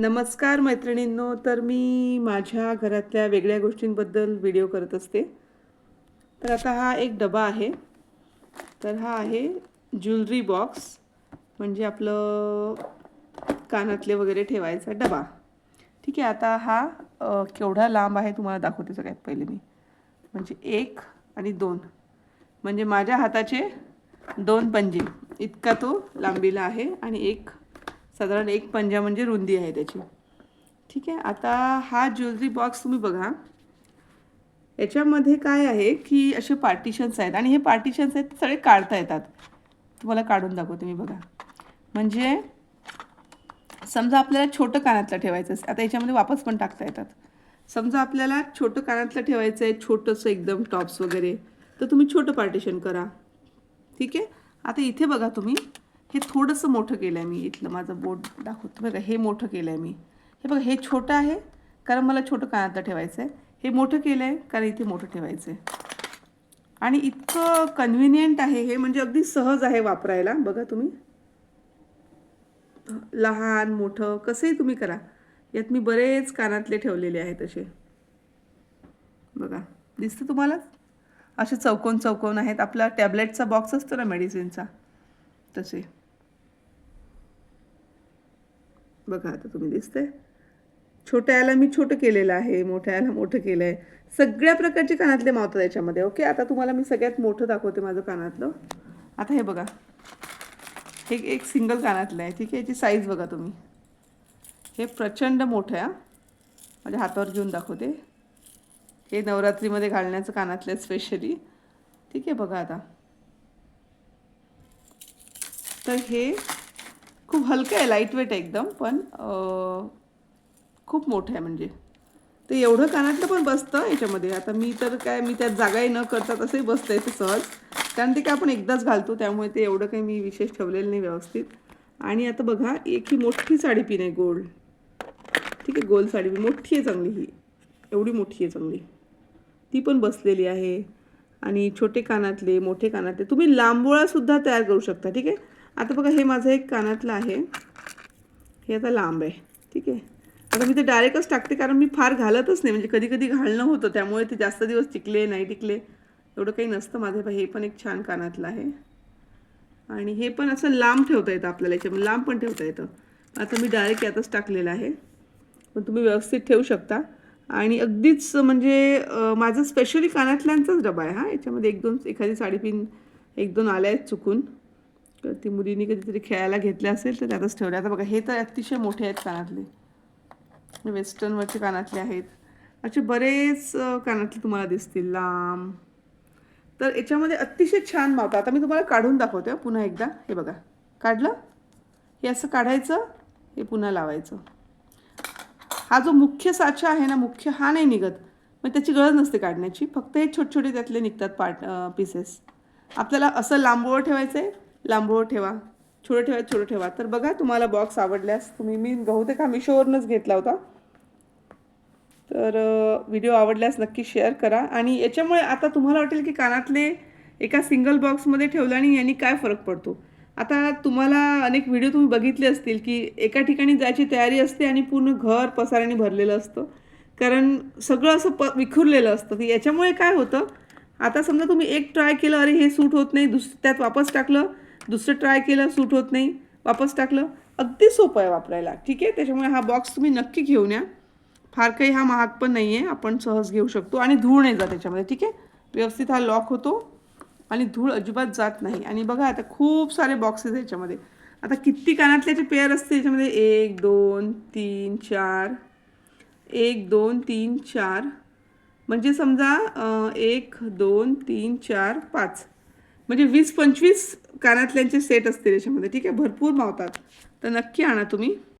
नमस्कार मैत्रिणींनो. तर मी माझ्या घरातल्या वेगळ्या गोष्टींबद्दल व्हिडिओ करत असते. तर आता हा एक डबा आहे. तर हा आहे ज्वेलरी बॉक्स, म्हणजे आपलं कानातले वगैरे ठेवायचा डबा. ठीक आहे. आता हा केवढा लांब आहे तुम्हाला दाखवते सगळ्यात पहिले मी. म्हणजे 1 आणि 2, म्हणजे माझ्या हाताचे 2 पंजे इतका तो लांबीला आहे. आणि साधारण 1 पंजा म्हणजे रुंदी आहे त्याची. ठीक आहे. आता हा ज्वेलरी बॉक्स तुम्ही बघा. याच्यामध्ये काय आहे की असे पार्टिशन्स आहेत, आणि हे पार्टिशन्स आहेत सगळे काढता येतात. तुम्हाला काढून दाखवते मी. बघा, म्हणजे समजा आपल्याला छोटं कानातलं ठेवायचं असेल, आता याच्यामध्ये वापस पण टाकता येतात. समजा आपल्याला छोटं कानातलं ठेवायचं आहे, छोटंसं एकदम टॉप्स वगैरे, तर तुम्ही छोटं पार्टिशन करा. ठीक आहे. आता इथे बघा तुम्ही, हे थोडंसं मोठं केलं आहे मी. इथलं माझं बोट दाखवतो बघा, हे मोठं केलं आहे मी. हे बघा, हे छोटं आहे कारण मला छोटं कानातलं ठेवायचं आहे. हे मोठं केलं आहे कारण इथे मोठं ठेवायचं आहे. आणि इतकं कन्व्हिनियंट आहे हे, म्हणजे अगदी सहज आहे वापरायला. बघा तुम्ही, लहान मोठं कसंही तुम्ही करा. यात मी बरेच कानातले ठेवलेले आहेत असे. बघा, दिसतं तुम्हाला? असे चौकोन चौकोन आहेत. आपला टॅबलेटचा बॉक्स असतो ना मेडिसिनचा, तसे. बघा आता तुम्ही, दिसतंय? छोट्या याला मी छोटं केलेलं आहे, मोठ्या याला मोठं केलं आहे. सगळ्या प्रकारचे कानातले मावतात याच्यामध्ये. ओके. आता तुम्हाला मी सगळ्यात मोठं दाखवते माझं कानातलं. आता हे बघा, हे एक सिंगल कानातलं आहे. ठीक आहे. याची साईज बघा तुम्ही. हे प्रचंड मोठं आहे. माझ्या हातावर घेऊन दाखवते. हे नवरात्रीमध्ये घालण्याचं कानातलं आहे स्पेशली. ठीक आहे. बघा आता, तर हे खूप हलकं आहे, लाईट वेट आहे एकदम, पण खूप मोठं आहे. म्हणजे ते एवढं कानातलं पण बसतं याच्यामध्ये. आता मी तर काय, मी त्यात जागाही न करता तसंही बसतं आहे ते सहज, कारण ते काय आपण एकदाच घालतो, त्यामुळे ते एवढं काही मी विशेष ठेवलेलं नाही व्यवस्थित. आणि आता बघा, एक ही मोठी साडीपिन आहे, गोल्ड. ठीक आहे. गोल साडीपिन मोठी आहे चांगली. ही एवढी मोठी आहे चांगली, ती पण बसलेली आहे. आणि छोटे कानातले, मोठे कानातले, तुम्ही लांबोळासुद्धा तयार करू शकता. ठीक आहे. आता बघा, हे माझं एक कानातलं आहे. हे आता लांब आहे. ठीक आहे. आता मी ते डायरेक्टच टाकते, कारण मी फार घालतच नाही. म्हणजे कधी कधी घालणं होतं, त्यामुळे ते जास्त दिवस टिकले नाही टिकले एवढं काही नसतं माझे. हे पण एक छान कानातलं आहे. आणि हे पण असं लांब ठेवता येतं आपल्याला, याच्यामध्ये लांब पण ठेवता येतं. आता मी डायरेक्ट यातच टाकलेलं आहे, पण तुम्ही व्यवस्थित ठेवू शकता. आणि अगदीच म्हणजे माझं स्पेशली कानातल्यांचाच डबा आहे हा. याच्यामध्ये एक दोन, एखादी साडीपिन एक दोन आल्या आहेत चुकून, तर ती मुलींनी कधीतरी खेळायला घेतल्या असेल तर त्यातच ठेवल्या. आता बघा, हे तर अतिशय मोठे आहेत कानातले, वेस्टर्नवरचे कानातले आहेत. असे बरेच कानातले तुम्हाला दिसतील लांब. तर याच्यामध्ये अतिशय छान मावतं. आता मी तुम्हाला काढून दाखवते पुन्हा एकदा. हे बघा, काढलं. हे असं काढायचं, हे पुन्हा लावायचं. हा जो मुख्य साचा आहे ना, मुख्य हा नाही निघत, मग त्याची गरज नसते काढण्याची. फक्त हे छोटे छोटे त्यातले निघतात पीसेस. आपल्याला असं लांबवर ठेवायचं आहे, लांबवर ठेवा. छोटं ठेवायचं, छोटं ठेवा. तर बघा, तुम्हाला बॉक्स आवडल्यास तुम्ही, मी बहुतेक हा मिशोवरूनच घेतला होता. तर व्हिडिओ आवडल्यास नक्की शेअर करा. आणि याच्यामुळे आता तुम्हाला वाटेल की कानातले एका सिंगल बॉक्समध्ये ठेवलं आणि यांनी काय फरक पडतो. आता तुम्हाला अनेक व्हिडिओ तुम्ही बघितले असतील की एका ठिकाणी जायची तयारी असते आणि पूर्ण घर पसाऱ्याने भरलेलं असतं, कारण सगळं असं विखुरलेलं असतं. तर याच्यामुळे काय होतं, आता समजा तुम्ही एक ट्राय केलं, अरे हे सूट होत नाही, त्यात वापस टाकलं. दुसरं ट्राय केलं, सूट होत नाही, वापस टाकलं. अगदी सोपं आहे वापरायला. ठीक आहे. त्याच्यामुळे हा बॉक्स तुम्ही नक्की घेऊन या. फार काही हा महाग पण नाही आहे, आपण सहज घेऊ शकतो. आणि धूळ नाही जात त्याच्यामध्ये. ठीक आहे. व्यवस्थित हा लॉक होतो आणि धूळ अजिबात जात नाही. आणि बघा, आता खूप सारे बॉक्सेस याच्यामध्ये. आता किती कानातल्याचे पेअर असते याच्यामध्ये? 1 2 3 4, 1 2 3 4, म्हणजे समजा 1 2 3 4 5, म्हणजे 20-25 कानातल्यांचे सेट असते याच्यामध्ये. ठीक आहे. भरपूर मावतात. तर नक्की आणा तुम्ही.